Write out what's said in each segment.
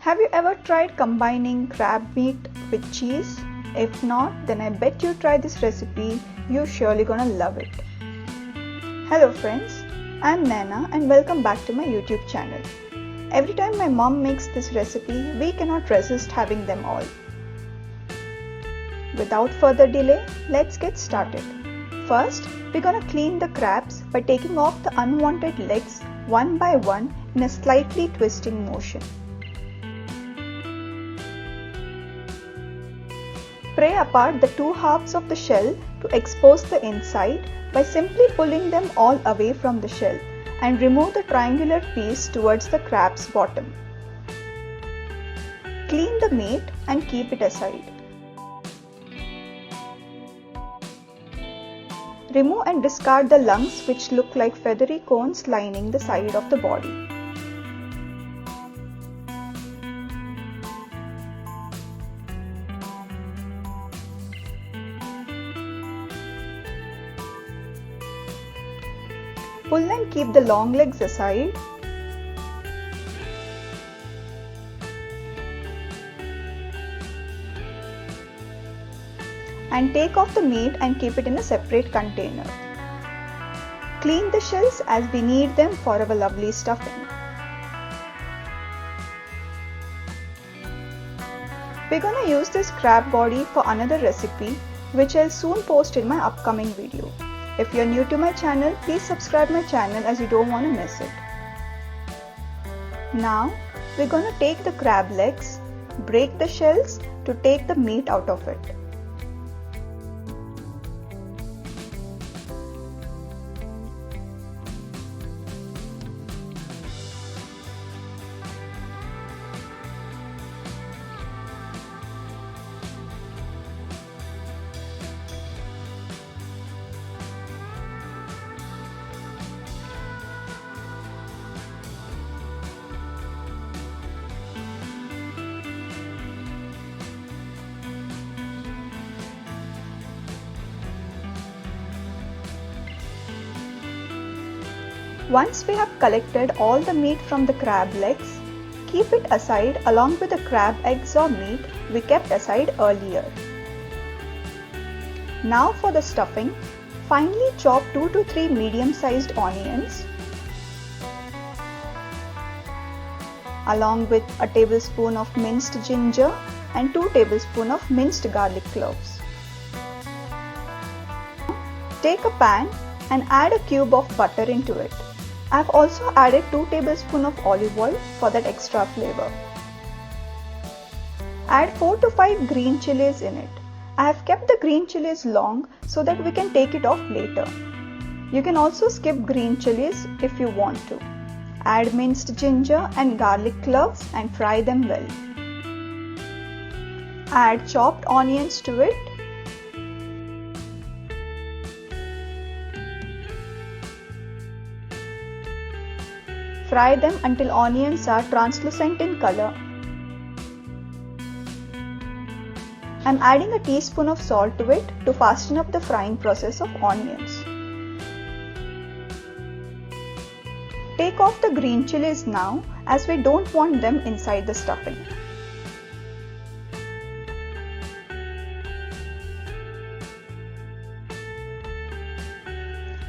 Have you ever tried combining crab meat with cheese? If not, then I bet you try this recipe, you're surely gonna love it. Hello friends, I'm Naina and welcome back to my YouTube channel. Every time my mom makes this recipe, we cannot resist having them all. Without further delay, let's get started. First, we're gonna clean the crabs by taking off the unwanted legs one by one in a slightly twisting motion. Pray apart the two halves of the shell to expose the inside by simply pulling them all away from the shell and remove the triangular piece towards the crab's bottom. Clean the meat and keep it aside. Remove and discard the lungs which look like feathery cones lining the side of the body. Pull and keep the long legs aside. And take off the meat and keep it in a separate container. Clean the shells as we need them for our lovely stuffing. We're gonna use this crab body for another recipe which I'll soon post in my upcoming video. If you're new to my channel, please subscribe my channel as you don't want to miss it. Now, we're gonna take the crab legs, break the shells to take the meat out of it. Once we have collected all the meat from the crab legs, keep it aside along with the crab eggs or meat we kept aside earlier. Now for the stuffing, finely chop 2 to 3 medium-sized onions along with a tablespoon of minced ginger and 2 tablespoons of minced garlic cloves. Take a pan and add a cube of butter into it. I have also added 2 tablespoons of olive oil for that extra flavor. Add 4 to 5 green chilies in it. I have kept the green chilies long so that we can take it off later. You can also skip green chilies if you want to. Add minced ginger and garlic cloves and fry them well. Add chopped onions to it. Fry them until onions are translucent in color. I'm adding a teaspoon of salt to it to fasten up the frying process of onions. Take off the green chilies now as we don't want them inside the stuffing.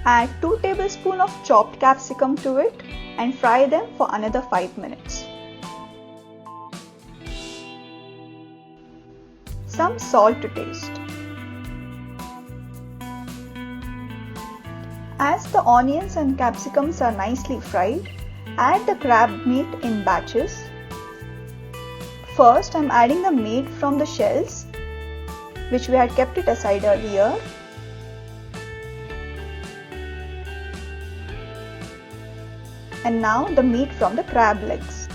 Add 2 tablespoons of chopped capsicum to it and fry them for another 5 minutes. Some salt to taste. As the onions and capsicums are nicely fried, add the crab meat in batches. First, I'm adding the meat from the shells, which we had kept it aside earlier. And now the meat from the crab legs.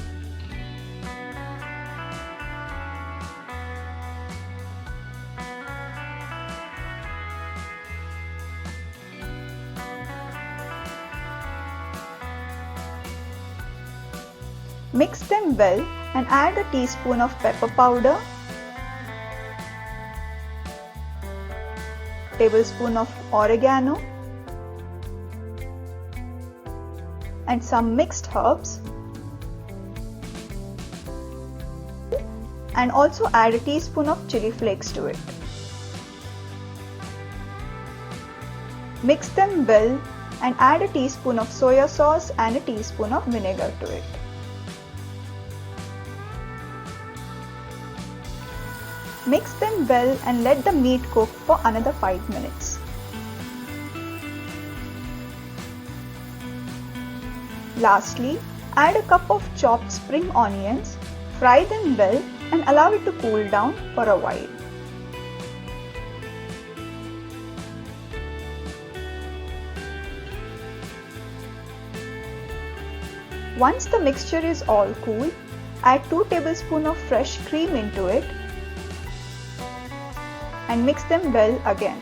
Mix them well and add a teaspoon of pepper powder, tablespoon of oregano, and some mixed herbs, and also add a teaspoon of chili flakes to it. Mix them well and add a teaspoon of soya sauce and a teaspoon of vinegar to it. Mix them well and let the meat cook for another 5 minutes. Lastly, add a cup of chopped spring onions, fry them well and allow it to cool down for a while. Once the mixture is all cool, add 2 tablespoons of fresh cream into it and mix them well again.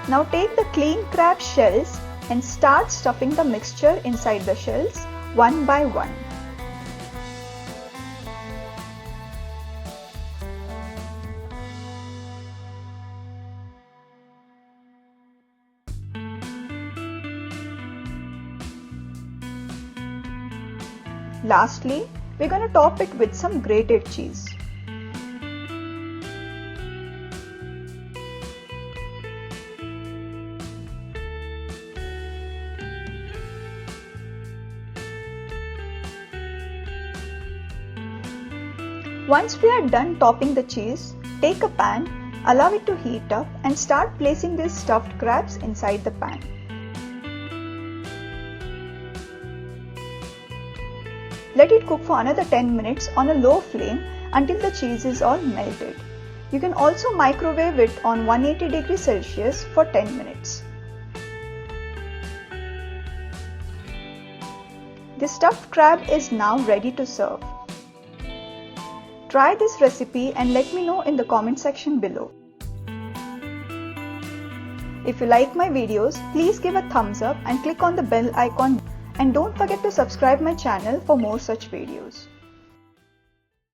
Now take the clean crab shells and start stuffing the mixture inside the shells one by one. Lastly, we're going to top it with some grated cheese. Once we are done topping the cheese, take a pan, allow it to heat up and start placing these stuffed crabs inside the pan. Let it cook for another 10 minutes on a low flame until the cheese is all melted. You can also microwave it on 180 degrees Celsius for 10 minutes. The stuffed crab is now ready to serve. Try this recipe and let me know in the comment section below. If you like my videos, please give a thumbs up and click on the bell icon. And don't forget to subscribe my channel for more such videos.